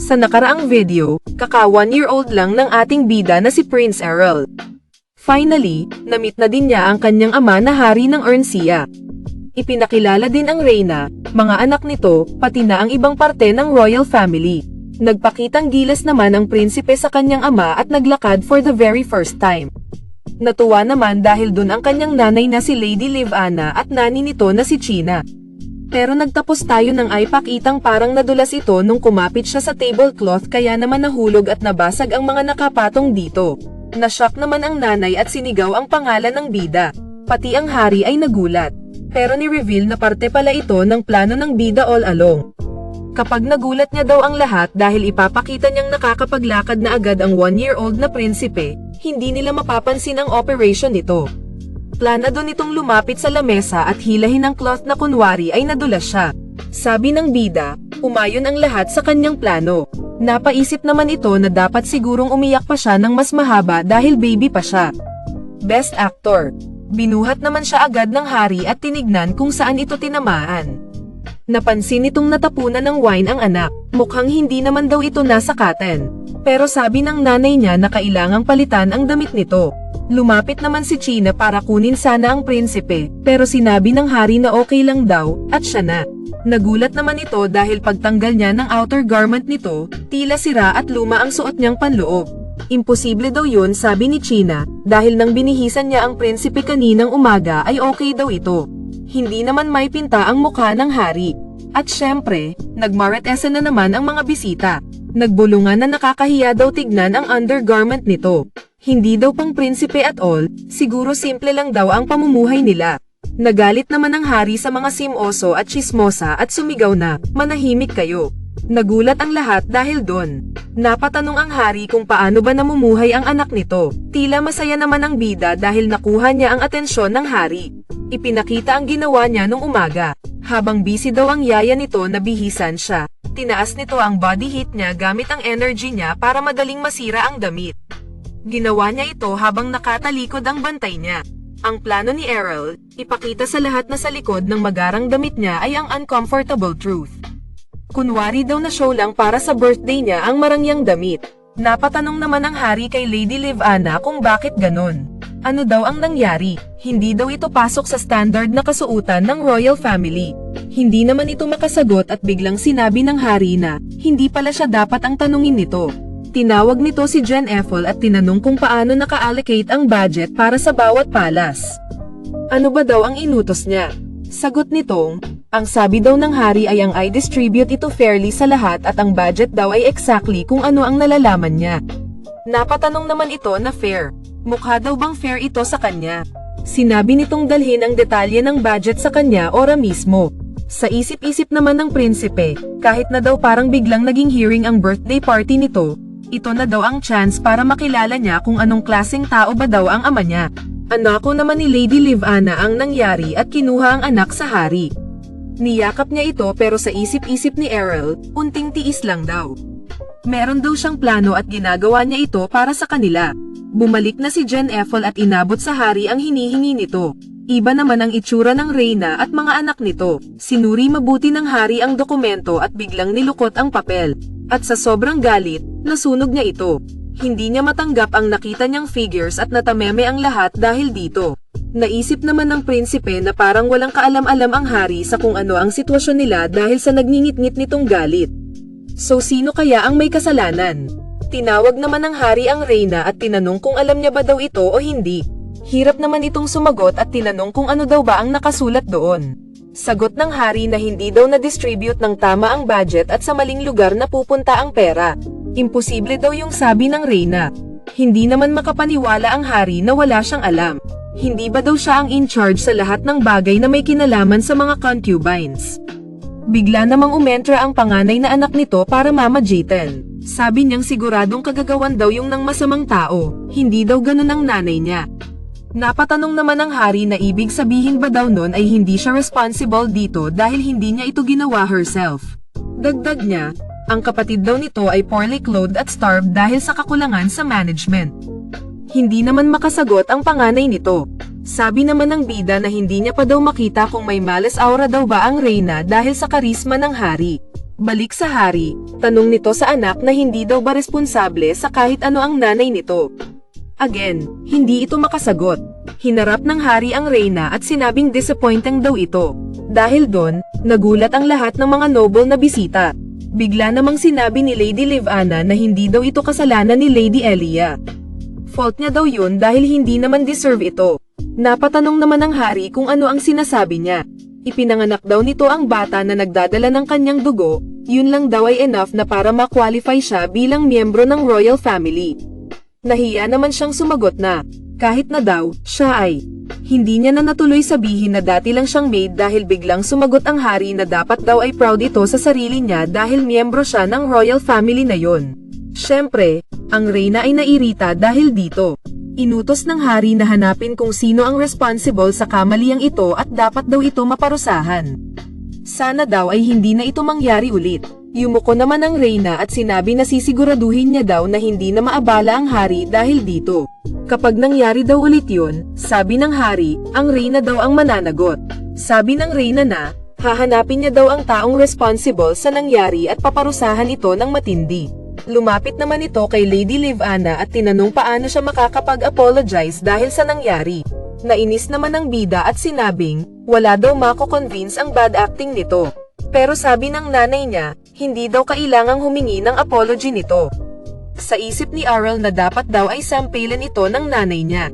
Sa nakaraang video, kaka 1-year-old lang ng ating bida na si Prince Errol. Finally, na-meet na din niya ang kanyang ama na hari ng Ernsea. Ipinakilala din ang Reyna, mga anak nito, pati na ang ibang parte ng royal family. Nagpakitang gilas naman ang prinsipe sa kanyang ama at naglakad for the very first time. Natuwa naman dahil dun ang kanyang nanay na si Lady Livana at nani nito na si China. Pero nagtapos tayo ng ipakitang parang nadulas ito nung kumapit siya sa tablecloth kaya naman nahulog at nabasag ang mga nakapatong dito. Nashock naman ang nanay at sinigaw ang pangalan ng bida. Pati ang hari ay nagulat. Pero ni-reveal na parte pala ito ng plano ng bida all along. Kapag nagulat niya daw ang lahat dahil ipapakita niyang nakakapaglakad na agad ang 1-year-old na prinsipe, hindi nila mapapansin ang operation nito. Planado nitong lumapit sa lamesa at hilahin ang cloth na kunwari ay nadulas siya. Sabi ng bida, umayon ang lahat sa kanyang plano. Napaisip naman ito na dapat sigurong umiyak pa siya ng mas mahaba dahil baby pa siya. Best Actor. Binuhat naman siya agad ng hari at tinignan kung saan ito tinamaan. Napansin nitong natapunan ng wine ang anak, mukhang hindi naman daw ito nasakatan. Pero sabi ng nanay niya na kailangang palitan ang damit nito. Lumapit naman si China para kunin sana ang prinsipe, pero sinabi ng hari na okay lang daw, at siya na. Nagulat naman ito dahil pagtanggal niya ng outer garment nito, tila sira at luma ang suot niyang panloob. Imposible daw yun sabi ni China, dahil nang binihisan niya ang prinsipe kaninang umaga ay okay daw ito. Hindi naman may pinta ang mukha ng hari. At syempre, nagmaretesa na naman ang mga bisita. Nagbulungan na nakakahiya daw tignan ang undergarment nito. Hindi daw pang prinsipe at all, siguro simple lang daw ang pamumuhay nila. Nagalit naman ang hari sa mga simoso at chismosa at sumigaw na, manahimik kayo. Nagulat ang lahat dahil doon. Napatanong ang hari kung paano ba namumuhay ang anak nito. Tila masaya naman ang bida dahil nakuha niya ang atensyon ng hari. Ipinakita ang ginawa niya nung umaga. Habang busy daw ang yaya nito na bihisan siya, tinaas nito ang body heat niya gamit ang energy niya para madaling masira ang damit. Ginawa niya ito habang nakatalikod ang bantay niya. Ang plano ni Errol, ipakita sa lahat na sa likod ng magarang damit niya ay ang uncomfortable truth. Kunwari daw na show lang para sa birthday niya ang marangyang damit. Napatanong naman ang hari kay Lady Livana kung bakit ganon. Ano daw ang nangyari? Hindi daw ito pasok sa standard na kasuutan ng royal family. Hindi naman ito makasagot at biglang sinabi ng hari na, hindi pala siya dapat ang tanungin nito. Tinawag nito si Jen Effel at tinanong kung paano naka-allocate ang budget para sa bawat palas. Ano ba daw ang inutos niya? Sagot nitong, ang sabi daw ng hari ay ang i-distribute ito fairly sa lahat at ang budget daw ay exactly kung ano ang nalalaman niya. Napatanong naman ito na fair. Mukha daw bang fair ito sa kanya? Sinabi nitong dalhin ang detalye ng budget sa kanya ora mismo. Sa isip-isip naman ng prinsipe, kahit na daw parang biglang naging hearing ang birthday party nito, ito na daw ang chance para makilala niya kung anong klaseng tao ba daw ang ama niya. Anako naman ni Lady Livana ang nangyari at kinuha ang anak sa hari. Niyakap niya ito pero sa isip-isip ni Errol, unting tiis lang daw. Meron daw siyang plano at ginagawa niya ito para sa kanila. Bumalik na si Jen Effel at inabot sa hari ang hinihingi nito. Iba naman ang itsura ng Reyna at mga anak nito. Sinuri mabuti ng hari ang dokumento at biglang nilukot ang papel. At sa sobrang galit, nasunog niya ito. Hindi niya matanggap ang nakita niyang figures at natameme ang lahat dahil dito. Naisip naman ng prinsipe na parang walang kaalam-alam ang hari sa kung ano ang sitwasyon nila dahil sa nagngingit-ngit nitong galit. So sino kaya ang may kasalanan? Tinawag naman ng hari ang Reyna at tinanong kung alam niya ba daw ito o hindi. Hirap naman itong sumagot at tinanong kung ano daw ba ang nakasulat doon. Sagot ng hari na hindi daw na-distribute ng tama ang budget at sa maling lugar na pupunta ang pera. Imposible daw yung sabi ng Reyna. Hindi naman makapaniwala ang hari na wala siyang alam. Hindi ba daw siya ang in-charge sa lahat ng bagay na may kinalaman sa mga concubines? Bigla namang umentra ang panganay na anak nito para mamajitan. Sabi niyang siguradong kagagawan daw yung ng masamang tao, hindi daw ganun ang nanay niya. Napatanong naman ng hari na ibig sabihin ba daw nun ay hindi siya responsible dito dahil hindi niya ito ginawa herself. Dagdag niya, ang kapatid daw nito ay poorly clothed at starved dahil sa kakulangan sa management. Hindi naman makasagot ang panganay nito. Sabi naman ng bida na hindi niya pa daw makita kung may malas aura daw ba ang Reyna dahil sa karisma ng hari. Balik sa hari, tanong nito sa anak na hindi daw ba responsable sa kahit ano ang nanay nito. Again, hindi ito makasagot. Hinarap ng hari ang reyna at sinabing disappointing daw ito. Dahil doon, nagulat ang lahat ng mga noble na bisita. Bigla namang sinabi ni Lady Livana na hindi daw ito kasalanan ni Lady Elia. Fault niya daw yun dahil hindi naman deserve ito. Napatanong naman ng hari kung ano ang sinasabi niya. Ipinanganak daw nito ang bata na nagdadala ng kanyang dugo, yun lang daw ay enough na para ma-qualify siya bilang miyembro ng royal family. Nahiya naman siyang sumagot na, kahit na daw, siya ay. Hindi niya na natuloy sabihin na dati lang siyang maid dahil biglang sumagot ang hari na dapat daw ay proud ito sa sarili niya dahil miyembro siya ng royal family na yon. Siyempre, ang reyna ay nairita dahil dito. Inutos ng hari na hanapin kung sino ang responsible sa kamaliang ito at dapat daw ito maparusahan. Sana daw ay hindi na ito mangyari ulit. Yumuko naman ang reyna at sinabi na sisiguraduhin niya daw na hindi na maabala ang hari dahil dito. Kapag nangyari daw ulit yun, sabi ng hari, ang reyna daw ang mananagot. Sabi ng reyna na, hahanapin niya daw ang taong responsible sa nangyari at paparusahan ito ng matindi. Lumapit naman ito kay Lady Livana at tinanong paano siya makakapag-apologize dahil sa nangyari. Nainis naman ang bida at sinabing, wala daw mako-convince ang bad acting nito. Pero sabi ng nanay niya, hindi daw kailangang humingi ng apology nito. Sa isip ni Aral na dapat daw ay sampailan ito ng nanay niya.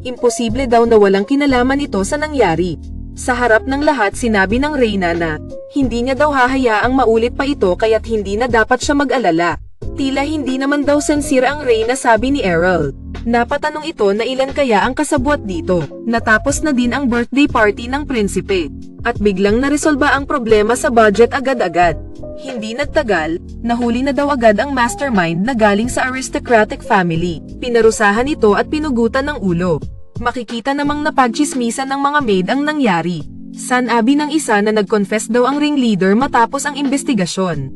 Imposible daw na walang kinalaman ito sa nangyari. Sa harap ng lahat sinabi ng reyna na, hindi niya daw hahayaang maulit pa ito kaya't hindi na dapat siya mag-alala. Tila hindi naman daw sincere ang reyna sabi ni Aral. Napatanong ito na ilan kaya ang kasabwat dito. Natapos na din ang birthday party ng prinsipe. At biglang naresolba ang problema sa budget agad-agad. Hindi nagtagal, nahuli na daw agad ang mastermind na galing sa aristocratic family. Pinarusahan ito at pinugutan ng ulo. Makikita namang napagchismisan ng mga maid ang nangyari. Sanabi ng isa na nag-confess daw ang ringleader matapos ang investigasyon.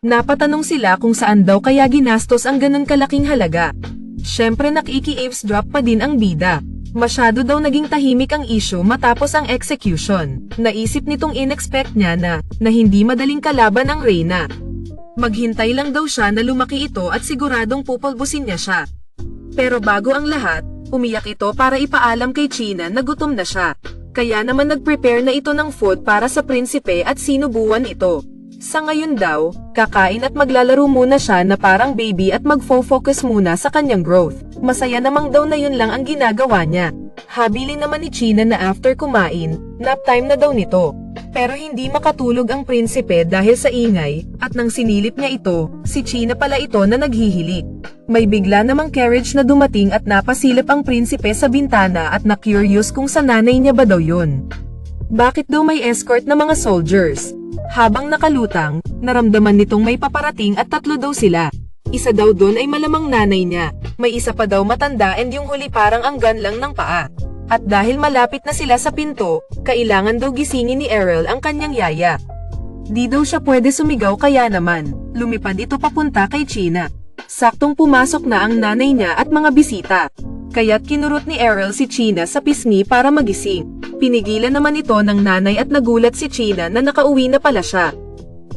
Napatanong sila kung saan daw kaya ginastos ang ganun kalaking halaga. Siyempre nakiki-eavesdrop pa din ang bida. Masyado daw naging tahimik ang issue matapos ang execution. Naisip nitong inexpect niya na hindi madaling kalaban ang reyna. Maghintay lang daw siya na lumaki ito at siguradong pupulbusin niya siya. Pero bago ang lahat, umiyak ito para ipaalam kay China na gutom na siya. Kaya naman nag-prepare na ito ng food para sa prinsipe at sinubuan ito. Sa ngayon daw, kakain at maglalaro muna siya na parang baby at mag-focus muna sa kanyang growth. Masaya namang daw na yun lang ang ginagawa niya. Habilin naman ni China na after kumain, nap time na daw nito. Pero hindi makatulog ang prinsipe dahil sa ingay, at nang sinilip niya ito, si China pala ito na naghihilik. May bigla namang carriage na dumating at napasilip ang prinsipe sa bintana at na-curious kung sa nanay niya ba daw yun. Bakit daw may escort na mga soldiers? Habang nakalutang, naramdaman nitong may paparating at 3 daw sila. Isa daw doon ay malamang nanay niya, may isa pa daw matanda and yung huli parang anggan lang ng paa. At dahil malapit na sila sa pinto, kailangan daw gisingin ni Aral ang kanyang yaya. Di daw siya pwede sumigaw kaya naman, lumipad ito papunta kay China. Saktong pumasok na ang nanay niya at mga bisita. Kaya't kinurot ni Aral si China sa pisngi para magising. Pinigilan naman ito ng nanay at nagulat si China na nakauwi na pala siya.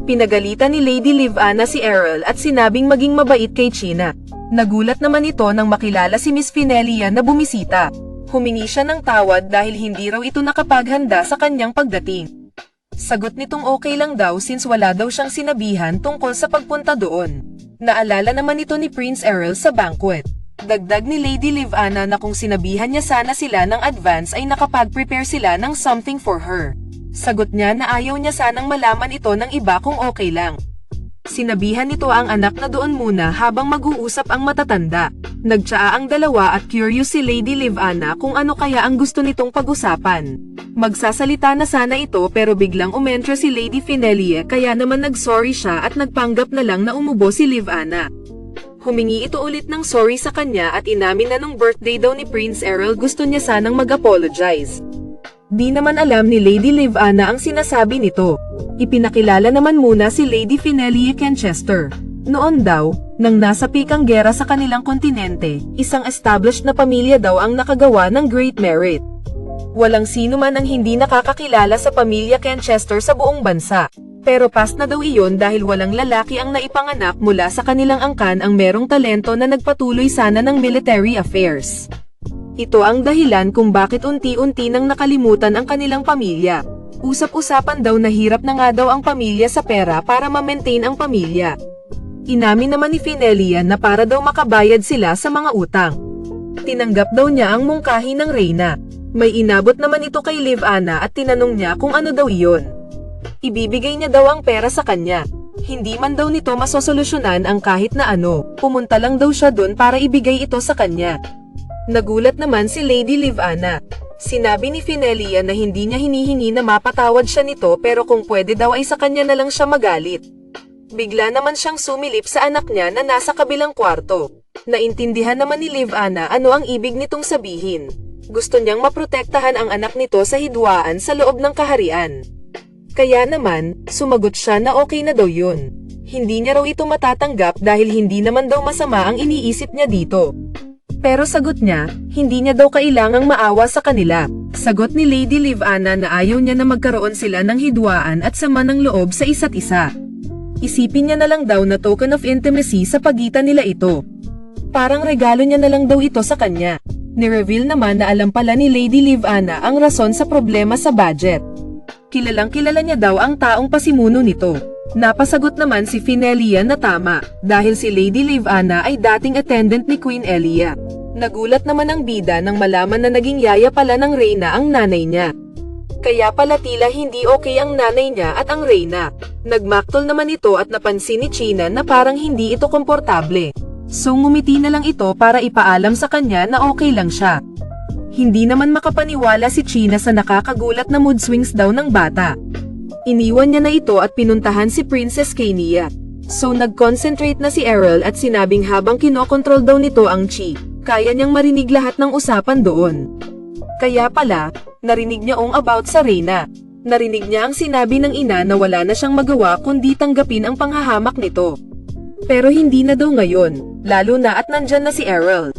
Pinagalitan ni Lady Livana si Aral at sinabing maging mabait kay China. Nagulat naman ito nang makilala si Miss Finelia na bumisita. Humingi siya ng tawad dahil hindi raw ito nakapaghanda sa kanyang pagdating. Sagot nitong okay lang daw since wala daw siyang sinabihan tungkol sa pagpunta doon. Naalala naman ito ni Prince Aral sa banquet. Dagdag ni Lady Livana na kung sinabihan niya sana sila ng advance ay nakapag-prepare sila ng something for her. Sagot niya na ayaw niya sanang malaman ito ng iba kung okay lang. Sinabihan nito ang anak na doon muna habang mag-uusap ang matatanda. Nagtsaa ang dalawa at curious si Lady Livana kung ano kaya ang gusto nitong pag-usapan. Magsasalita na sana ito pero biglang umentro si Lady Finelia kaya naman nag-sorry siya at nagpanggap na lang na umubo si Livana. Humingi ito ulit ng sorry sa kanya at inamin na nung birthday daw ni Prince Aral gusto niya sanang mag-apologize. Di naman alam ni Lady Livana ang sinasabi nito. Ipinakilala naman muna si Lady Finelia Kenchester. Noon daw, nang nasa pikang gera sa kanilang kontinente, isang established na pamilya daw ang nakagawa ng great merit. Walang sino man ang hindi nakakakilala sa pamilya Kenchester sa buong bansa. Pero past na daw iyon dahil walang lalaki ang naipanganak mula sa kanilang angkan ang merong talento na nagpatuloy sana ng military affairs. Ito ang dahilan kung bakit unti-unti nang nakalimutan ang kanilang pamilya. Usap-usapan daw na hirap na nga daw ang pamilya sa pera para ma-maintain ang pamilya. Inamin naman ni Finelia na para daw makabayad sila sa mga utang. Tinanggap daw niya ang mungkahi ng Reyna. May inabot naman ito kay Liv-Anna at tinanong niya kung ano daw iyon. Ibibigay niya daw ang pera sa kanya. Hindi man daw nito masosolusyonan ang kahit na ano, pumunta lang daw siya dun para ibigay ito sa kanya. Nagulat naman si Lady Liv-Anna. Sinabi ni Finelia na hindi niya hinihingi na mapatawad siya nito pero kung pwede daw ay sa kanya na lang siya magalit. Bigla naman siyang sumilip sa anak niya na nasa kabilang kwarto. Naintindihan naman ni Liv-Anna ano ang ibig nitong sabihin. Gusto niyang maprotektahan ang anak nito sa hidwaan sa loob ng kaharian. Kaya naman, sumagot siya na okay na daw yun. Hindi niya raw ito matatanggap dahil hindi naman daw masama ang iniisip niya dito. Pero sagot niya, hindi niya daw kailangang maawa sa kanila. Sagot ni Lady Liv-Anna na ayaw niya na magkaroon sila ng hidwaan at sama ng loob sa isa't isa. Isipin niya na lang daw na token of intimacy sa pagitan nila ito. Parang regalo niya na lang daw ito sa kanya. Ni-reveal naman na alam pala ni Lady Liv-Anna ang rason sa problema sa budget. Kilalang kilala niya daw ang taong pasimuno nito. Napasagot naman si Finelia na tama, dahil si Lady Liv-Anna ay dating attendant ni Queen Elia. Nagulat naman ang bida nang malaman na naging yaya pala ng Reyna ang nanay niya. Kaya pala tila hindi okay ang nanay niya at ang Reyna. Nagmaktol naman ito at napansin ni China na parang hindi ito komportable. So ngumiti na lang ito para ipaalam sa kanya na okay lang siya. Hindi naman makapaniwala si China sa nakakagulat na mood swings daw ng bata. Iniwan niya na ito at pinuntahan si Princess Kania. So nag-concentrate na si Errol at sinabing habang kinokontrol daw nito ang chi, kaya niyang marinig lahat ng usapan doon. Kaya pala, narinig niya about sa Reyna. Narinig niya ang sinabi ng ina na wala na siyang magawa kundi tanggapin ang panghahamak nito. Pero hindi na daw ngayon, lalo na at nandyan na si Errol.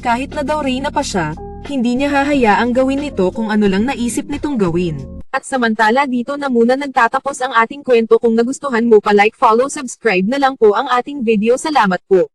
Kahit na daw Reyna pa siya, hindi niya hahayaang gawin nito kung ano lang naisip nitong gawin. At samantala dito na muna nagtatapos ang ating kwento. Kung nagustuhan mo pa like, follow, subscribe na lang po ang ating video. Salamat po.